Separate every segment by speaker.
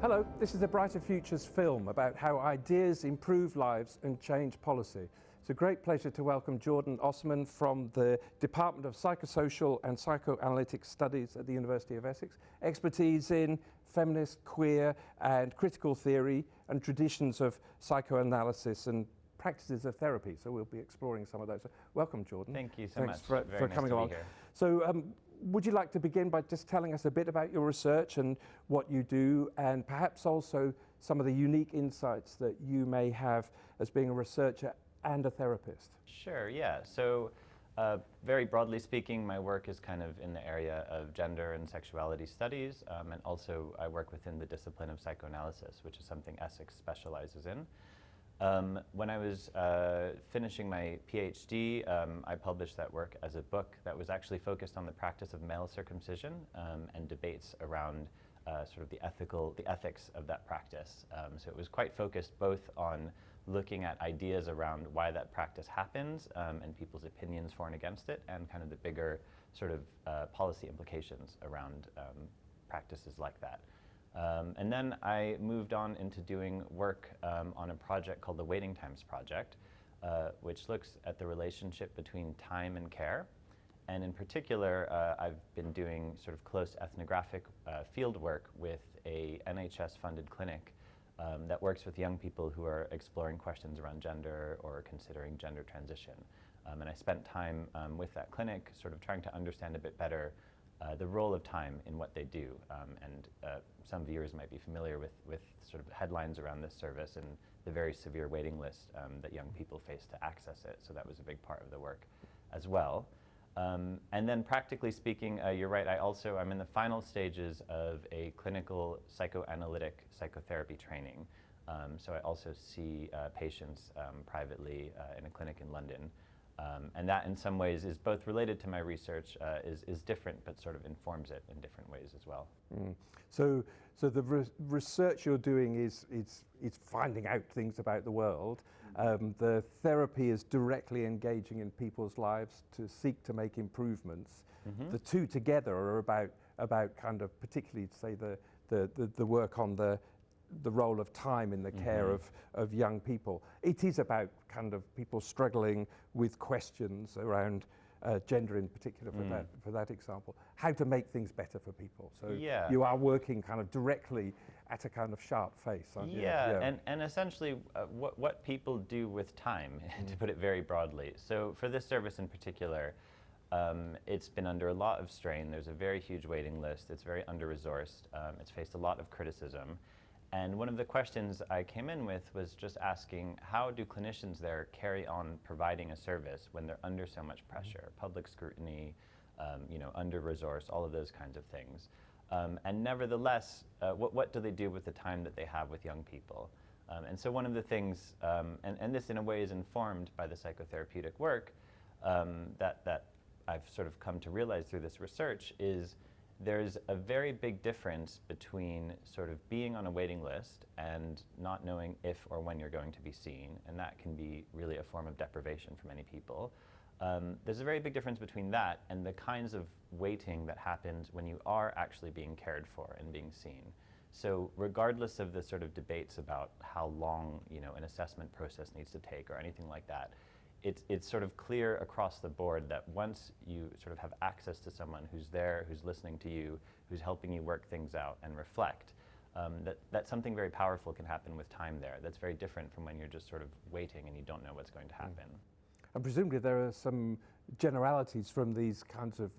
Speaker 1: Hello, this is a Brighter Futures film about how ideas improve lives and change policy. It's a great pleasure to welcome Jordan Osserman from the Department of Psychosocial and Psychoanalytic Studies at the University of Essex. Expertise in feminist, queer and critical theory and traditions of psychoanalysis and practices of therapy. So we'll be exploring some of those. So welcome, Jordan.
Speaker 2: Thank you so
Speaker 1: Thanks
Speaker 2: much.
Speaker 1: for coming along.
Speaker 2: Here.
Speaker 1: So would you like to begin by just telling us a bit about your research and what you do, and perhaps also some of the unique insights that you may have as being a researcher and a therapist?
Speaker 2: Sure, yeah. So very broadly speaking, my work is kind of in the area of gender and sexuality studies, and also I work within the discipline of psychoanalysis, which is something Essex specializes in. When I was finishing my PhD, I published that work as a book that was actually focused on the practice of male circumcision and debates around sort of the ethics of that practice. So it was quite focused both on looking at ideas around why that practice happens and people's opinions for and against it, and kind of the bigger sort of policy implications around practices like that. And then I moved on into doing work on a project called the Waiting Times Project, which looks at the relationship between time and care. And in particular, I've been doing sort of close ethnographic field work with a NHS-funded clinic that works with young people who are exploring questions around gender or considering gender transition. And I spent time with that clinic sort of trying to understand a bit better the role of time in what they do, and some viewers might be familiar with sort of headlines around this service and the very severe waiting list that young people face to access it. So that was a big part of the work as well. And then practically speaking, you're right, I'm in the final stages of a clinical psychoanalytic psychotherapy training. So I also see patients privately in a clinic in London. And that in some ways is both related to my research, is different, but sort of informs it in different ways as well.
Speaker 1: So the research you're doing is finding out things about the world. The therapy is directly engaging in people's lives to seek to make improvements. The two together are about kind of particularly, say, the work on the role of time in the care of young people. It is about kind of people struggling with questions around gender in particular for that example. How to make things better for people. So you are working kind of directly at a kind of sharp face, aren't you?
Speaker 2: And essentially what people do with time, to put it very broadly. So for this service in particular, it's been under a lot of strain. There's a very huge waiting list. It's very under-resourced. It's faced a lot of criticism. And one of the questions I came in with was just asking, how do clinicians there carry on providing a service when they're under so much pressure, public scrutiny, under-resourced, all of those kinds of things. And nevertheless, what do they do with the time that they have with young people? And so one of the things, and this in a way is informed by the psychotherapeutic work that I've sort of come to realize through this research, is there's a very big difference between sort of being on a waiting list and not knowing if or when you're going to be seen, and that can be really a form of deprivation for many people. There's a very big difference between that and the kinds of waiting that happens when you are actually being cared for and being seen. So regardless of the sort of debates about how long an assessment process needs to take or anything like that, it's sort of clear across the board that once you sort of have access to someone who's there, who's listening to you, who's helping you work things out and reflect, that something very powerful can happen with time there. That's very different from when you're just sort of waiting and you don't know what's going to happen.
Speaker 1: And presumably there are some generalities from these kinds of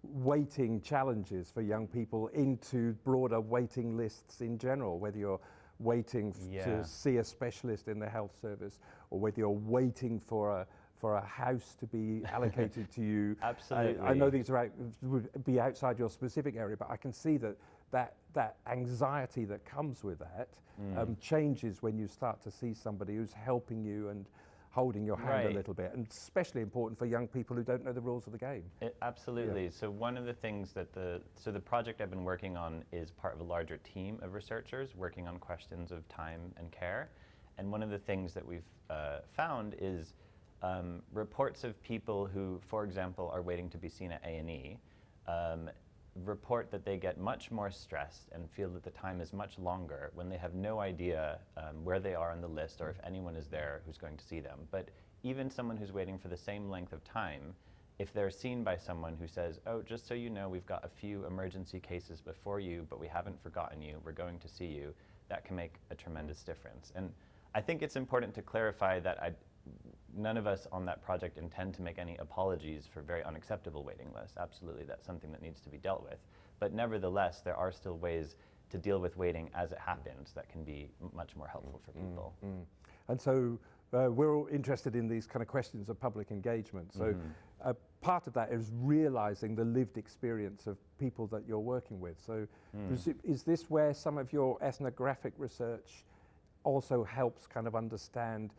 Speaker 1: waiting challenges for young people into broader waiting lists in general, whether you're waiting to see a specialist in the health service, or whether you're waiting for a house to be allocated to you.
Speaker 2: Absolutely.
Speaker 1: I know these would be outside your specific area, but I can see that anxiety that comes with that changes when you start to see somebody who's helping you and holding your hand a little bit, and especially important for young people who don't know the rules of the game.
Speaker 2: Absolutely. So one of the things that the project I've been working on is part of a larger team of researchers working on questions of time and care. And one of the things that we've found is reports of people who, for example, are waiting to be seen at A&E report that they get much more stressed and feel that the time is much longer when they have no idea where they are on the list or if anyone is there who's going to see them. But even someone who's waiting for the same length of time, if they're seen by someone who says, oh, just so you know, we've got a few emergency cases before you, but we haven't forgotten you, we're going to see you, that can make a tremendous difference. And I think it's important to clarify that none of us on that project intend to make any apologies for very unacceptable waiting lists. Absolutely, that's something that needs to be dealt with. But nevertheless, there are still ways to deal with waiting as it happens that can be much more helpful for people.
Speaker 1: And so we're all interested in these kind of questions of public engagement. So part of that is realizing the lived experience of people that you're working with. So is this where some of your ethnographic research also helps kind of understand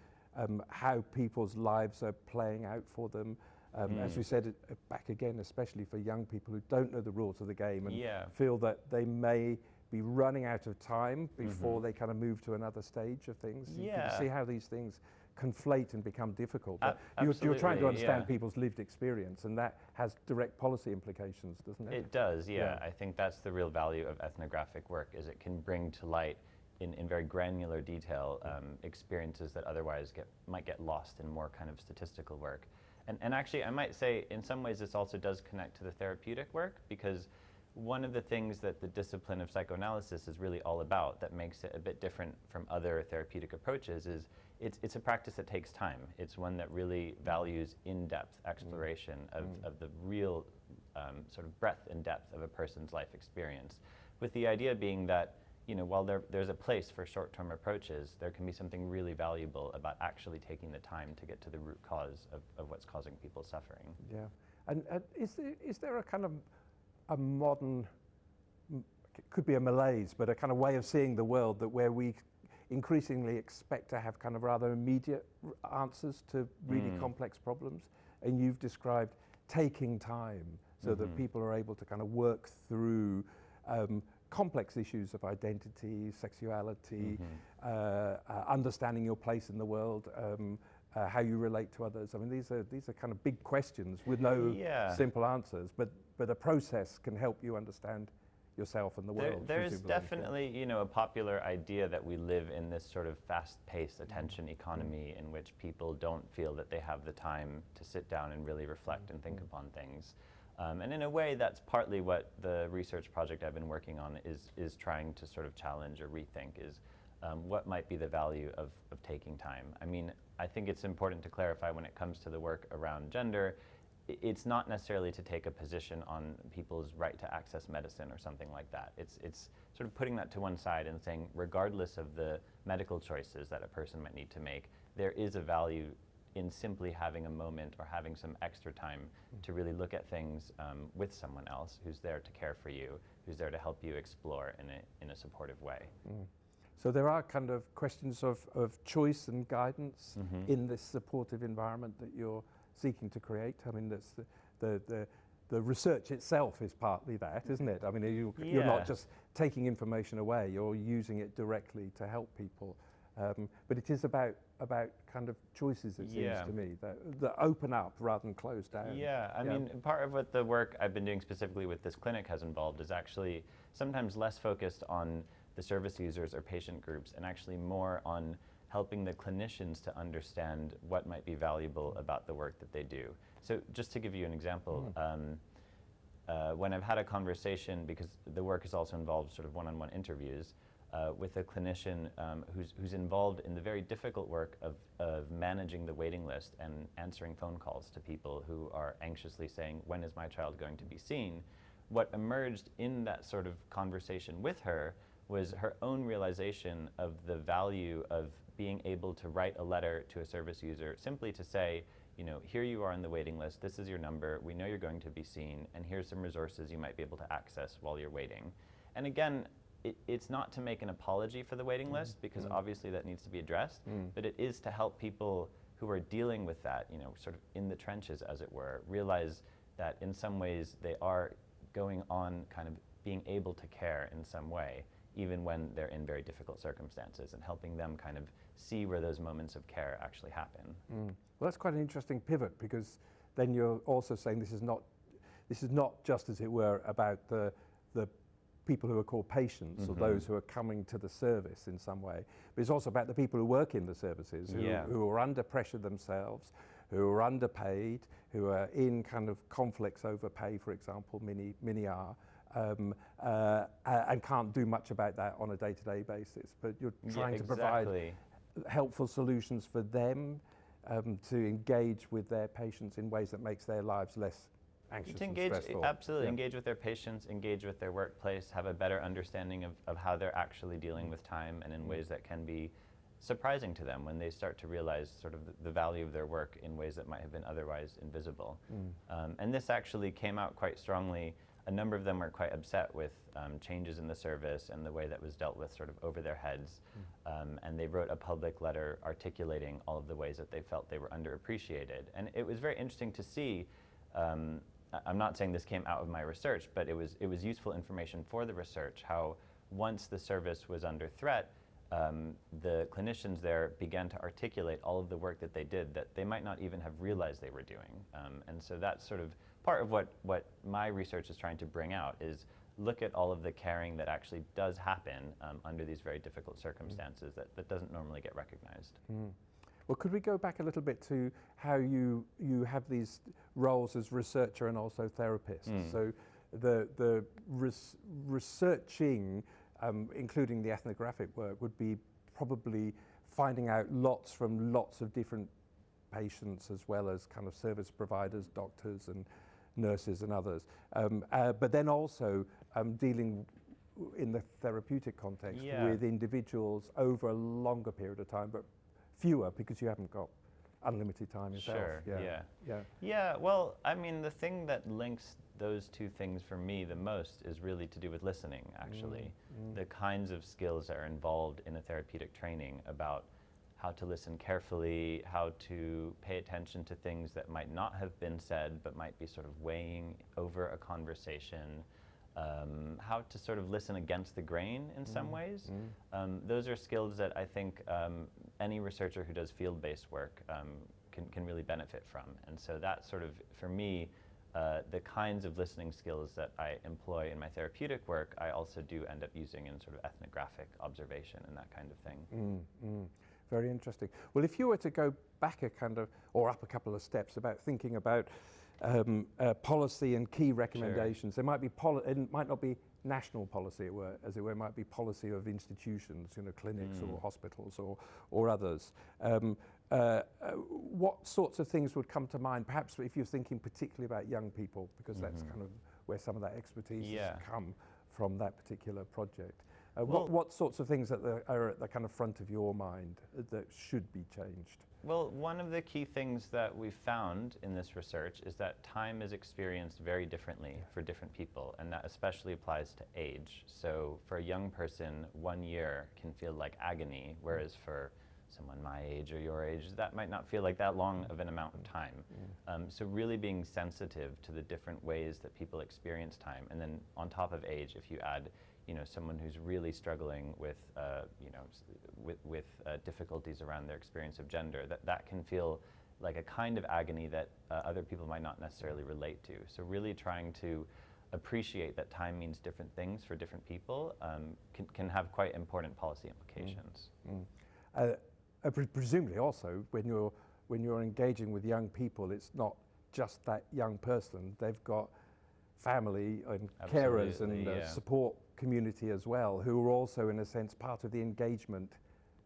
Speaker 1: how people's lives are playing out for them? As we said, back again, especially for young people who don't know the rules of the game and feel that they may be running out of time before they kind of move to another stage of things. You can see how these things conflate and become difficult. But you're trying to understand people's lived experience, and that has direct policy implications, doesn't it?
Speaker 2: It does, yeah. I think that's the real value of ethnographic work, is it can bring to light in very granular detail experiences that otherwise might get lost in more kind of statistical work. And actually, I might say, in some ways, this also does connect to the therapeutic work, because one of the things that the discipline of psychoanalysis is really all about that makes it a bit different from other therapeutic approaches is it's a practice that takes time. It's one that really values in-depth exploration of the real sort of breadth and depth of a person's life experience, with the idea being that, you know, while there's a place for short-term approaches, there can be something really valuable about actually taking the time to get to the root cause of what's causing people suffering. Yeah.
Speaker 1: And is there a kind of a modern, it could be a malaise, but a kind of way of seeing the world that where we increasingly expect to have kind of rather immediate answers to really complex problems? And you've described taking time so that people are able to kind of work through complex issues of identity, sexuality, understanding your place in the world, how you relate to others. I mean, these are kind of big questions with no simple answers, but a process can help you understand yourself and the world.
Speaker 2: There's definitely, you know, a popular idea that we live in this sort of fast-paced attention economy in which people don't feel that they have the time to sit down and really reflect and think upon things. And in a way, that's partly what the research project I've been working on is trying to sort of challenge or rethink, is what might be the value of taking time. I mean, I think it's important to clarify when it comes to the work around gender, it's not necessarily to take a position on people's right to access medicine or something like that. It's sort of putting that to one side and saying, regardless of the medical choices that a person might need to make, there is a value in simply having a moment or having some extra time to really look at things with someone else who's there to care for you, who's there to help you explore in a supportive way.
Speaker 1: So there are kind of questions of choice and guidance in this supportive environment that you're seeking to create. I mean, that's the research itself is partly that, isn't it? I mean, you're not just taking information away, you're using it directly to help people. But it is about kind of choices, it seems to me, that open up rather than close down.
Speaker 2: I mean, part of what the work I've been doing specifically with this clinic has involved is actually sometimes less focused on the service users or patient groups and actually more on helping the clinicians to understand what might be valuable about the work that they do. So just to give you an example, when I've had a conversation, because the work has also involved sort of one-on-one interviews, with a clinician who's involved in the very difficult work of managing the waiting list and answering phone calls to people who are anxiously saying, when is my child going to be seen? What emerged in that sort of conversation with her was her own realization of the value of being able to write a letter to a service user simply to say, you know, here you are on the waiting list, this is your number, we know you're going to be seen, and here's some resources you might be able to access while you're waiting. And again, it's not to make an apology for the waiting list, because obviously that needs to be addressed, but it is to help people who are dealing with that, you know, sort of in the trenches, as it were, realize that in some ways they are going on kind of being able to care in some way, even when they're in very difficult circumstances, and helping them kind of see where those moments of care actually happen.
Speaker 1: Well, that's quite an interesting pivot, because then you're also saying this is not this is not just, as it were, about the people who are called patients or those who are coming to the service in some way, but it's also about the people who work in the services, who are under pressure themselves, who are underpaid, who are in kind of conflicts over pay, for example, many are, and can't do much about that on a day-to-day basis. But you're trying to provide helpful solutions for them to engage with their patients in ways that makes their lives less anxious
Speaker 2: to engage,
Speaker 1: and stressful.
Speaker 2: absolutely, engage with their patients, engage with their workplace, have a better understanding of how they're actually dealing with time, and in ways that can be surprising to them when they start to realize sort of the value of their work in ways that might have been otherwise invisible. And this actually came out quite strongly. A number of them were quite upset with changes in the service and the way that was dealt with sort of over their heads. And they wrote a public letter articulating all of the ways that they felt they were underappreciated. And it was very interesting to see. I'm not saying this came out of my research, but it was useful information for the research, how once the service was under threat, the clinicians there began to articulate all of the work that they did that they might not even have realized they were doing. And so that's sort of part of what my research is trying to bring out, is look at all of the caring that actually does happen under these very difficult circumstances that doesn't normally get recognized.
Speaker 1: Well, could we go back a little bit to how you have these roles as researcher and also therapist? So the researching, including the ethnographic work, would be probably finding out lots from lots of different patients, as well as kind of service providers, doctors and nurses and others. But then also dealing in the therapeutic context with individuals over a longer period of time, but fewer, because you haven't got unlimited time yourself.
Speaker 2: Sure, yeah. Well, I mean, the thing that links those two things for me the most is really to do with listening, actually. The kinds of skills that are involved in a therapeutic training about how to listen carefully, how to pay attention to things that might not have been said but might be sort of weighing over a conversation, how to sort of listen against the grain in some ways. Those are skills that I think any researcher who does field-based work can really benefit from. And so that's sort of, for me, the kinds of listening skills that I employ in my therapeutic work, I also do end up using in sort of ethnographic observation and that kind of thing.
Speaker 1: Very interesting. Well, if you were to go back or up a couple of steps about thinking about policy and key recommendations, there might be it might not be national policy, as it were, it might be policy of institutions, clinics or hospitals or others. What sorts of things would come to mind, perhaps if you're thinking particularly about young people, because that's kind of where some of that expertise has come from that particular project? What sorts of things are at the kind of front of your mind that should be changed?
Speaker 2: Well, one of the key things that we've found in this research is that time is experienced very differently for different people, and that especially applies to age. So for a young person, 1 year can feel like agony, whereas for someone my age or your age, that might not feel like that long of an amount of time. So really being sensitive to the different ways that people experience time, and then on top of age, if you add someone who's really struggling with, difficulties around their experience of gender, that can feel like a kind of agony that other people might not necessarily relate to. So really trying to appreciate that time means different things for different people can have quite important policy implications.
Speaker 1: Presumably also, when you're engaging with young people, it's not just that young person. They've got family and carers and support community as well, who are also, in a sense, part of the engagement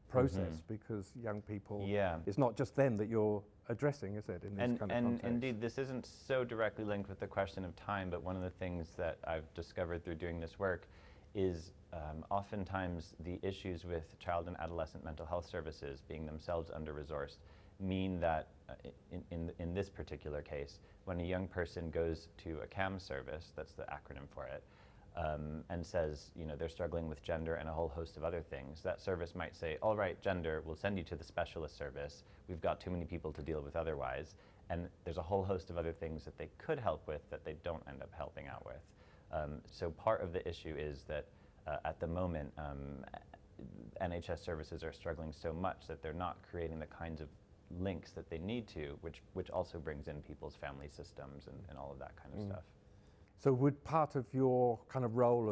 Speaker 1: process, because young people, it's not just them that you're addressing, is it, in this kind of context?
Speaker 2: And indeed, this isn't so directly linked with the question of time, but one of the things that I've discovered through doing this work is oftentimes the issues with child and adolescent mental health services being themselves under-resourced mean that, in this particular case, when a young person goes to a CAM service, that's the acronym for it, and says, they're struggling with gender and a whole host of other things, that service might say, all right, gender, we'll send you to the specialist service. We've got too many people to deal with otherwise. And there's a whole host of other things that they could help with that they don't end up helping out with. So part of the issue is that at the moment, NHS services are struggling so much that they're not creating the kinds of links that they need to, which also brings in people's family systems and all of that kind of stuff.
Speaker 1: So would part of your kind of role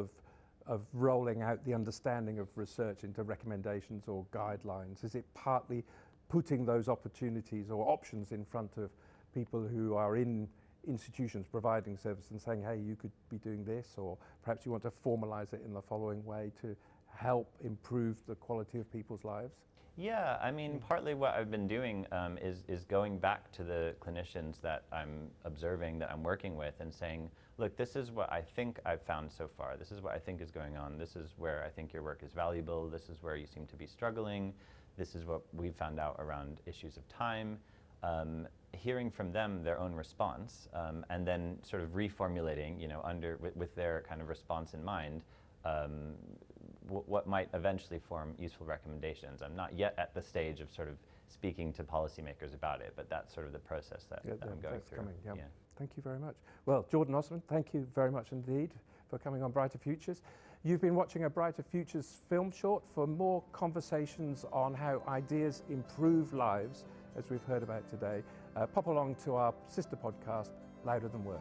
Speaker 1: of rolling out the understanding of research into recommendations or guidelines, is it partly putting those opportunities or options in front of people who are in institutions providing service and saying, hey, you could be doing this, or perhaps you want to formalize it in the following way to help improve the quality of people's lives?
Speaker 2: Yeah, I mean, partly what I've been doing is going back to the clinicians that I'm observing, that I'm working with, and saying, look, this is what I think I've found so far. This is what I think is going on. This is where I think your work is valuable. This is where you seem to be struggling. This is what we've found out around issues of time. Hearing from them their own response, and then sort of reformulating, you know, with their kind of response in mind, what might eventually form useful recommendations. I'm not yet at the stage of sort of speaking to policymakers about it, but that's sort of the process that I'm going through.
Speaker 1: Coming, yeah. Thank you very much. Well, Jordan Osserman, thank you very much indeed for coming on Brighter Futures. You've been watching a Brighter Futures film short. For more conversations on how ideas improve lives, as we've heard about today, pop along to our sister podcast, Louder Than Words.